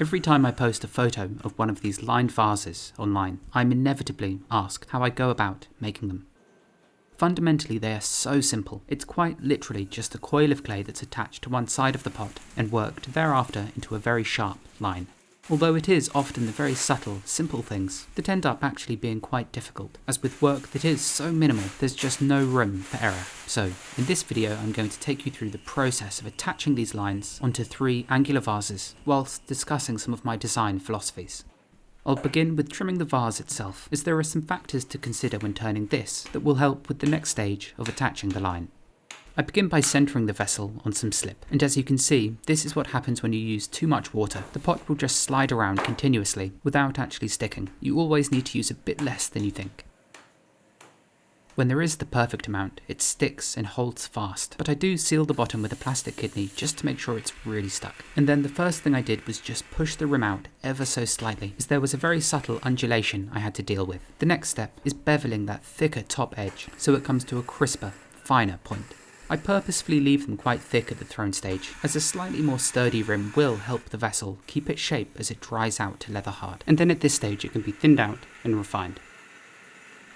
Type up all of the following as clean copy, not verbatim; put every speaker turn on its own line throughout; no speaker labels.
Every time I post a photo of one of these lined vases online, I'm inevitably asked how I go about making them. Fundamentally, they are so simple. It's quite literally just a coil of clay that's attached to one side of the pot and worked thereafter into a very sharp line. Although it is often the very subtle, simple things that end up actually being quite difficult, as with work that is so minimal, there's just no room for error. So, in this video I'm going to take you through the process of attaching these lines onto 3 angular vases, whilst discussing some of my design philosophies. I'll begin with trimming the vase itself, as there are some factors to consider when turning this that will help with the next stage of attaching the line. I begin by centering the vessel on some slip, and as you can see, this is what happens when you use too much water. The pot will just slide around continuously without actually sticking. You always need to use a bit less than you think. When there is the perfect amount, it sticks and holds fast, but I do seal the bottom with a plastic kidney just to make sure it's really stuck. And then the first thing I did was just push the rim out ever so slightly, as there was a very subtle undulation I had to deal with. The next step is beveling that thicker top edge so it comes to a crisper, finer point. I purposefully leave them quite thick at the throne stage, as a slightly more sturdy rim will help the vessel keep its shape as it dries out to leather hard. And then at this stage it can be thinned out and refined.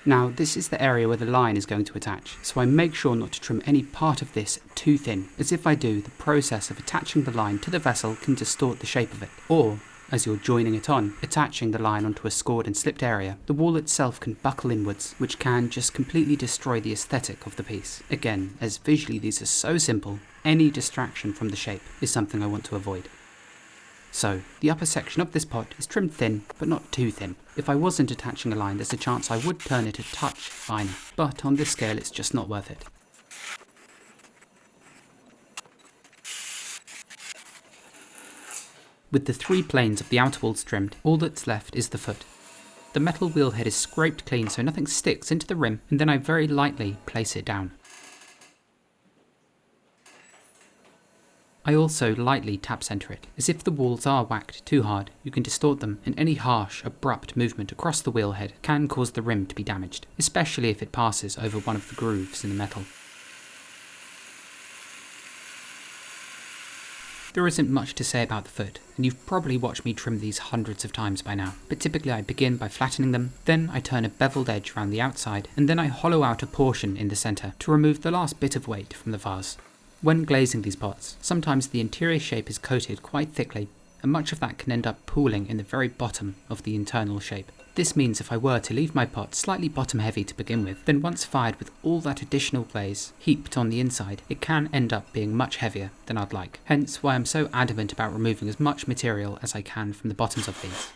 Now this is the area where the line is going to attach, so I make sure not to trim any part of this too thin, as if I do, the process of attaching the line to the vessel can distort the shape of it, or as you're joining it on, attaching the line onto a scored and slipped area, the wall itself can buckle inwards, which can just completely destroy the aesthetic of the piece. Again, as visually these are so simple, any distraction from the shape is something I want to avoid. So, the upper section of this pot is trimmed thin, but not too thin. If I wasn't attaching a line, there's a chance I would turn it a touch finer, but on this scale it's just not worth it. With the 3 planes of the outer walls trimmed, all that's left is the foot. The metal wheel head is scraped clean so nothing sticks into the rim, and then I very lightly place it down. I also lightly tap center it, as if the walls are whacked too hard, you can distort them, and any harsh, abrupt movement across the wheel head can cause the rim to be damaged, especially if it passes over one of the grooves in the metal. There isn't much to say about the foot, and you've probably watched me trim these hundreds of times by now, but typically I begin by flattening them, then I turn a beveled edge around the outside, and then I hollow out a portion in the centre to remove the last bit of weight from the vase. When glazing these pots, sometimes the interior shape is coated quite thickly, and much of that can end up pooling in the very bottom of the internal shape. This means if I were to leave my pot slightly bottom heavy to begin with, then once fired with all that additional glaze heaped on the inside, it can end up being much heavier than I'd like. Hence why I'm so adamant about removing as much material as I can from the bottoms of these.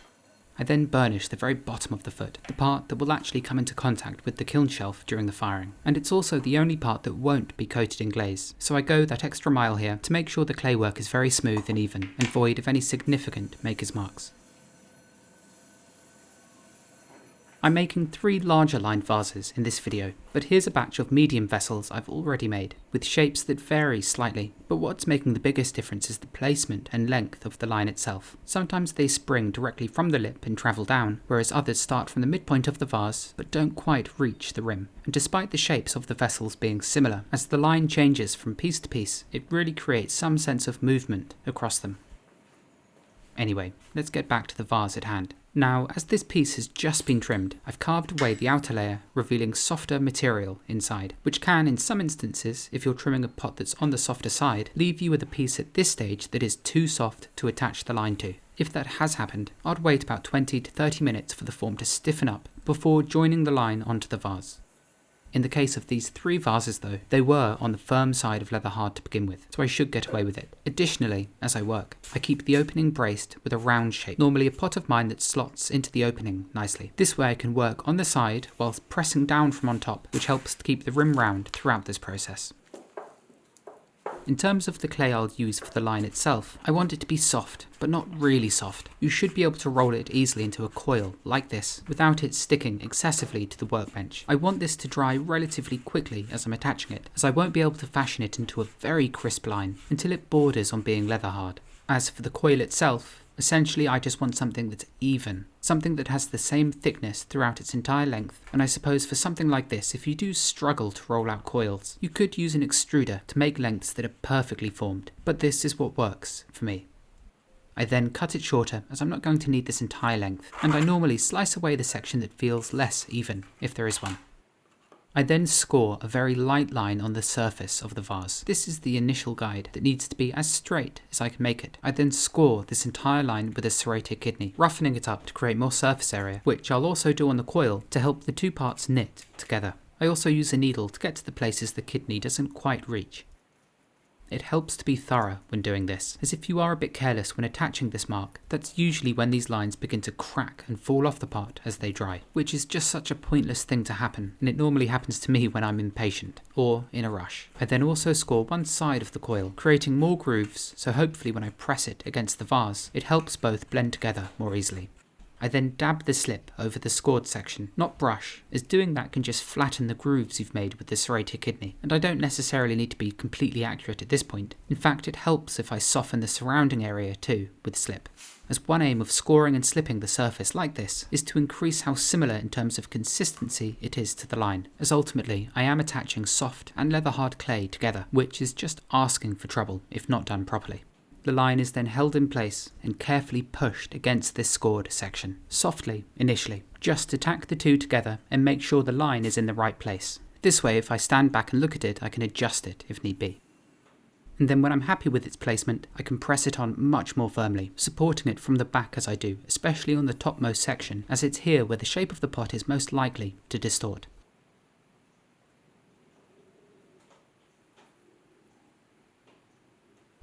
I then burnish the very bottom of the foot, the part that will actually come into contact with the kiln shelf during the firing. And it's also the only part that won't be coated in glaze, so I go that extra mile here to make sure the clay work is very smooth and even, and void of any significant maker's marks. I'm making 3 larger lined vases in this video, but here's a batch of medium vessels I've already made, with shapes that vary slightly, but what's making the biggest difference is the placement and length of the line itself. Sometimes they spring directly from the lip and travel down, whereas others start from the midpoint of the vase but don't quite reach the rim. And despite the shapes of the vessels being similar, as the line changes from piece to piece, it really creates some sense of movement across them. Anyway, let's get back to the vase at hand. Now, as this piece has just been trimmed, I've carved away the outer layer, revealing softer material inside, which can, in some instances, if you're trimming a pot that's on the softer side, leave you with a piece at this stage that is too soft to attach the line to. If that has happened, I'd wait about 20 to 30 minutes for the form to stiffen up before joining the line onto the vase. In the case of these 3 vases though, they were on the firm side of leather hard to begin with, so I should get away with it. Additionally, as I work, I keep the opening braced with a round shape, normally a pot of mine that slots into the opening nicely. This way I can work on the side whilst pressing down from on top, which helps to keep the rim round throughout this process. In terms of the clay I'll use for the line itself, I want it to be soft, but not really soft. You should be able to roll it easily into a coil, like this, without it sticking excessively to the workbench. I want this to dry relatively quickly as I'm attaching it, as I won't be able to fashion it into a very crisp line until it borders on being leather hard. As for the coil itself, essentially I just want something that's even, something that has the same thickness throughout its entire length, and I suppose for something like this, if you do struggle to roll out coils, you could use an extruder to make lengths that are perfectly formed, but this is what works for me. I then cut it shorter, as I'm not going to need this entire length, and I normally slice away the section that feels less even, if there is one. I then score a very light line on the surface of the vase. This is the initial guide that needs to be as straight as I can make it. I then score this entire line with a serrated kidney, roughening it up to create more surface area, which I'll also do on the coil to help the two parts knit together. I also use a needle to get to the places the kidney doesn't quite reach. It helps to be thorough when doing this, as if you are a bit careless when attaching this mark, that's usually when these lines begin to crack and fall off the part as they dry, which is just such a pointless thing to happen, and it normally happens to me when I'm impatient, or in a rush. I then also score one side of the coil, creating more grooves, so hopefully when I press it against the vase, it helps both blend together more easily. I then dab the slip over the scored section, not brush, as doing that can just flatten the grooves you've made with the serrated kidney, and I don't necessarily need to be completely accurate at this point. In fact, it helps if I soften the surrounding area too with slip, as one aim of scoring and slipping the surface like this is to increase how similar in terms of consistency it is to the line, as ultimately I am attaching soft and leather hard clay together, which is just asking for trouble if not done properly. The line is then held in place and carefully pushed against this scored section, softly initially, just to tack the two together and make sure the line is in the right place. This way, if I stand back and look at it, I can adjust it if need be. And then when I'm happy with its placement, I can press it on much more firmly, supporting it from the back as I do, especially on the topmost section, as it's here where the shape of the pot is most likely to distort.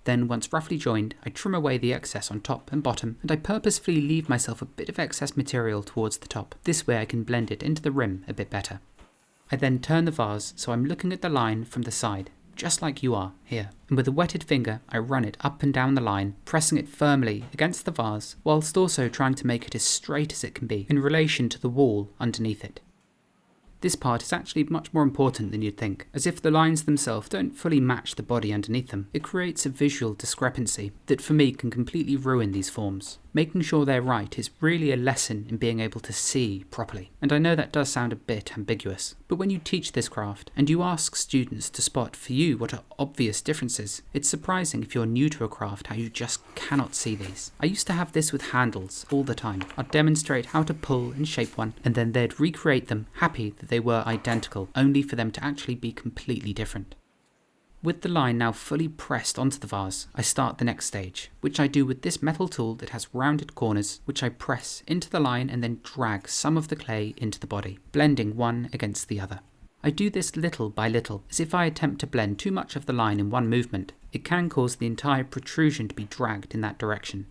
Then, once roughly joined, I trim away the excess on top and bottom, and I purposefully leave myself a bit of excess material towards the top. This way I can blend it into the rim a bit better. I then turn the vase so I'm looking at the line from the side, just like you are here. And with a wetted finger, I run it up and down the line, pressing it firmly against the vase, whilst also trying to make it as straight as it can be in relation to the wall underneath it. This part is actually much more important than you'd think, as if the lines themselves don't fully match the body underneath them, it creates a visual discrepancy that for me can completely ruin these forms. Making sure they're right is really a lesson in being able to see properly. And I know that does sound a bit ambiguous, but when you teach this craft and you ask students to spot for you what are obvious differences, it's surprising if you're new to a craft how you just cannot see these. I used to have this with handles all the time. I'd demonstrate how to pull and shape one, and then they'd recreate them, happy that they were identical, only for them to actually be completely different. With the line now fully pressed onto the vase, I start the next stage, which I do with this metal tool that has rounded corners, which I press into the line and then drag some of the clay into the body, blending one against the other. I do this little by little, as if I attempt to blend too much of the line in one movement, it can cause the entire protrusion to be dragged in that direction.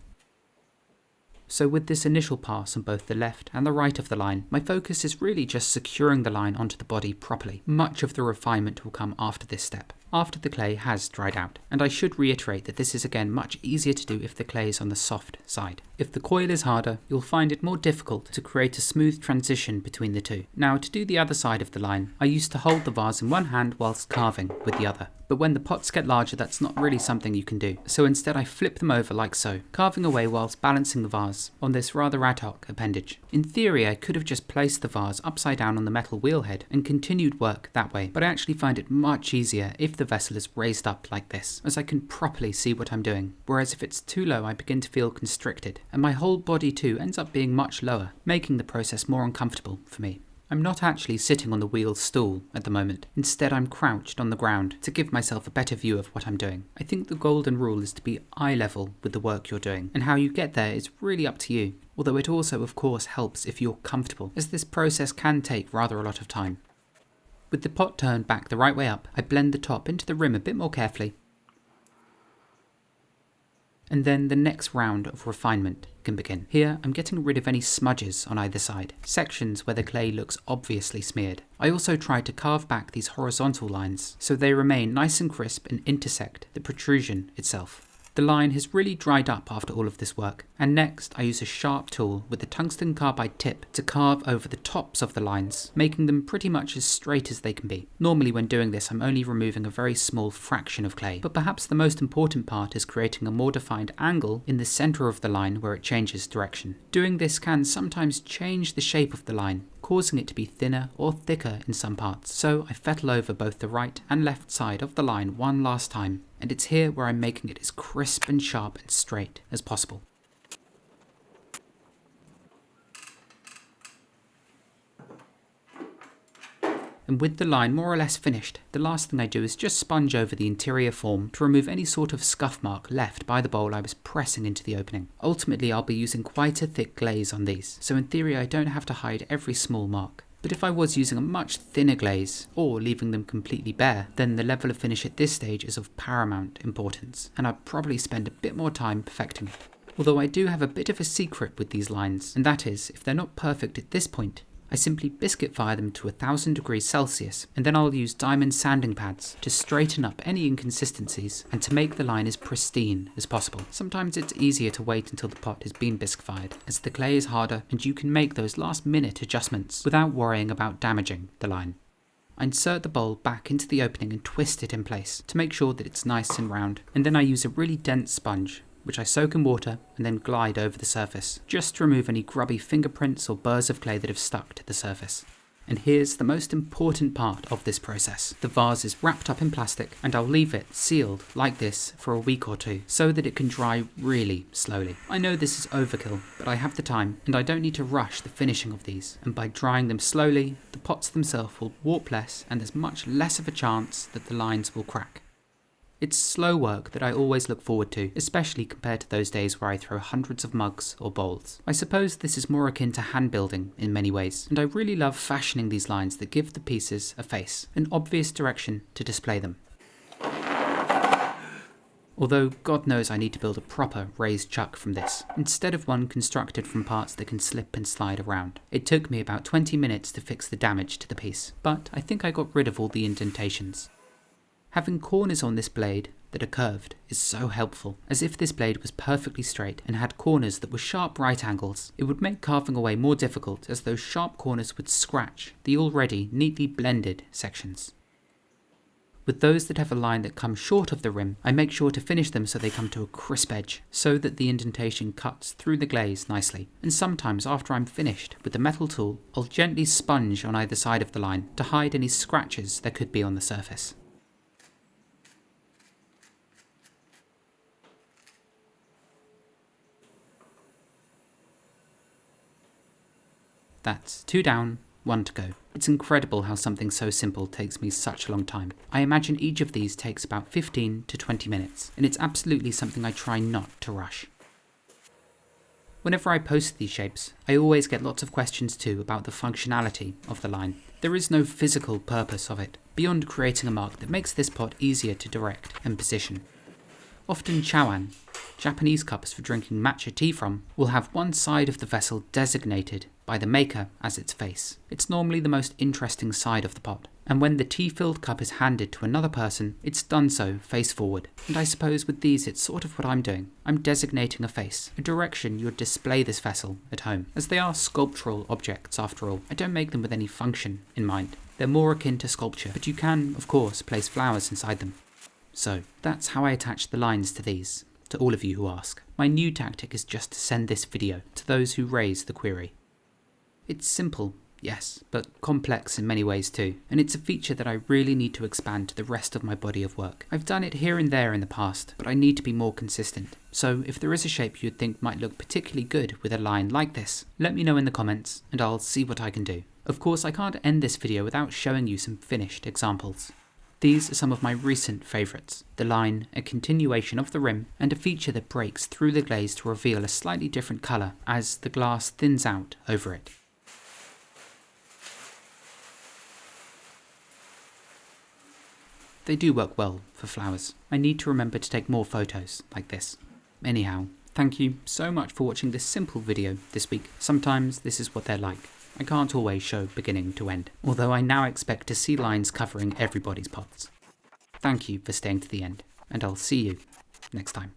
So with this initial pass on both the left and the right of the line, my focus is really just securing the line onto the body properly. Much of the refinement will come after this step, after the clay has dried out. And I should reiterate that this is again much easier to do if the clay is on the soft side. If the coil is harder, you'll find it more difficult to create a smooth transition between the two. Now to do the other side of the line, I used to hold the vase in one hand whilst carving with the other. But when the pots get larger, that's not really something you can do. So instead I flip them over like so, carving away whilst balancing the vase on this rather ad hoc appendage. In theory, I could have just placed the vase upside down on the metal wheelhead and continued work that way, but I actually find it much easier if the vessel is raised up like this, as I can properly see what I'm doing, whereas if it's too low I begin to feel constricted, and my whole body too ends up being much lower, making the process more uncomfortable for me. I'm not actually sitting on the wheel stool at the moment. Instead, I'm crouched on the ground to give myself a better view of what I'm doing. I think the golden rule is to be eye level with the work you're doing, and how you get there is really up to you. Although it also, of course, helps if you're comfortable, as this process can take rather a lot of time. With the pot turned back the right way up, I blend the top into the rim a bit more carefully. And then the next round of refinement can begin. Here, I'm getting rid of any smudges on either side, sections where the clay looks obviously smeared. I also try to carve back these horizontal lines, so they remain nice and crisp and intersect the protrusion itself. The line has really dried up after all of this work, and next I use a sharp tool with a tungsten carbide tip to carve over the tops of the lines, making them pretty much as straight as they can be. Normally when doing this I'm only removing a very small fraction of clay, but perhaps the most important part is creating a more defined angle in the centre of the line where it changes direction. Doing this can sometimes change the shape of the line, causing it to be thinner or thicker in some parts. So I fettle over both the right and left side of the line one last time, and it's here where I'm making it as crisp and sharp and straight as possible. And with the line more or less finished, the last thing I do is just sponge over the interior form to remove any sort of scuff mark left by the bowl I was pressing into the opening. Ultimately, I'll be using quite a thick glaze on these, so in theory I don't have to hide every small mark. But if I was using a much thinner glaze, or leaving them completely bare, then the level of finish at this stage is of paramount importance, and I'd probably spend a bit more time perfecting it. Although I do have a bit of a secret with these lines, and that is, if they're not perfect at this point, I simply biscuit fire them to 1000 degrees Celsius, and then I'll use diamond sanding pads to straighten up any inconsistencies and to make the line as pristine as possible. Sometimes it's easier to wait until the pot has been bisque fired, as the clay is harder and you can make those last minute adjustments without worrying about damaging the line. I insert the bowl back into the opening and twist it in place to make sure that it's nice and round, and then I use a really dense sponge, which I soak in water and then glide over the surface, just to remove any grubby fingerprints or burrs of clay that have stuck to the surface. And here's the most important part of this process. The vase is wrapped up in plastic, and I'll leave it sealed like this for a week or two, so that it can dry really slowly. I know this is overkill, but I have the time, and I don't need to rush the finishing of these, and by drying them slowly, the pots themselves will warp less, and there's much less of a chance that the lines will crack. It's slow work that I always look forward to, especially compared to those days where I throw hundreds of mugs or bowls. I suppose this is more akin to hand building in many ways, and I really love fashioning these lines that give the pieces a face, an obvious direction to display them. Although God knows I need to build a proper raised chuck from this, instead of one constructed from parts that can slip and slide around. It took me about 20 minutes to fix the damage to the piece, but I think I got rid of all the indentations. Having corners on this blade that are curved is so helpful, as if this blade was perfectly straight and had corners that were sharp right angles, it would make carving away more difficult, as those sharp corners would scratch the already neatly blended sections. With those that have a line that comes short of the rim, I make sure to finish them so they come to a crisp edge, so that the indentation cuts through the glaze nicely. And sometimes after I'm finished with the metal tool, I'll gently sponge on either side of the line to hide any scratches there could be on the surface. That's 2 down, 1 to go. It's incredible how something so simple takes me such a long time. I imagine each of these takes about 15 to 20 minutes, and it's absolutely something I try not to rush. Whenever I post these shapes, I always get lots of questions too about the functionality of the line. There is no physical purpose of it, beyond creating a mark that makes this pot easier to direct and position. Often chawan, Japanese cups for drinking matcha tea from, will have one side of the vessel designated by the maker as its face. It's normally the most interesting side of the pot, and when the tea-filled cup is handed to another person, it's done so face forward. And I suppose with these it's sort of what I'm doing. I'm designating a face, a direction you'd display this vessel at home, as they are sculptural objects after all. I don't make them with any function in mind. They're more akin to sculpture, but you can, of course, place flowers inside them. So, that's how I attach the lines to these, to all of you who ask. My new tactic is just to send this video to those who raise the query. It's simple, yes, but complex in many ways too, and it's a feature that I really need to expand to the rest of my body of work. I've done it here and there in the past, but I need to be more consistent. So if there is a shape you'd think might look particularly good with a line like this, let me know in the comments and I'll see what I can do. Of course, I can't end this video without showing you some finished examples. These are some of my recent favourites. The line, a continuation of the rim, and a feature that breaks through the glaze to reveal a slightly different colour as the glass thins out over it. They do work well for flowers. I need to remember to take more photos like this. Anyhow, thank you so much for watching this simple video this week. Sometimes this is what they're like. I can't always show beginning to end, although I now expect to see lines covering everybody's pots. Thank you for staying to the end, and I'll see you next time.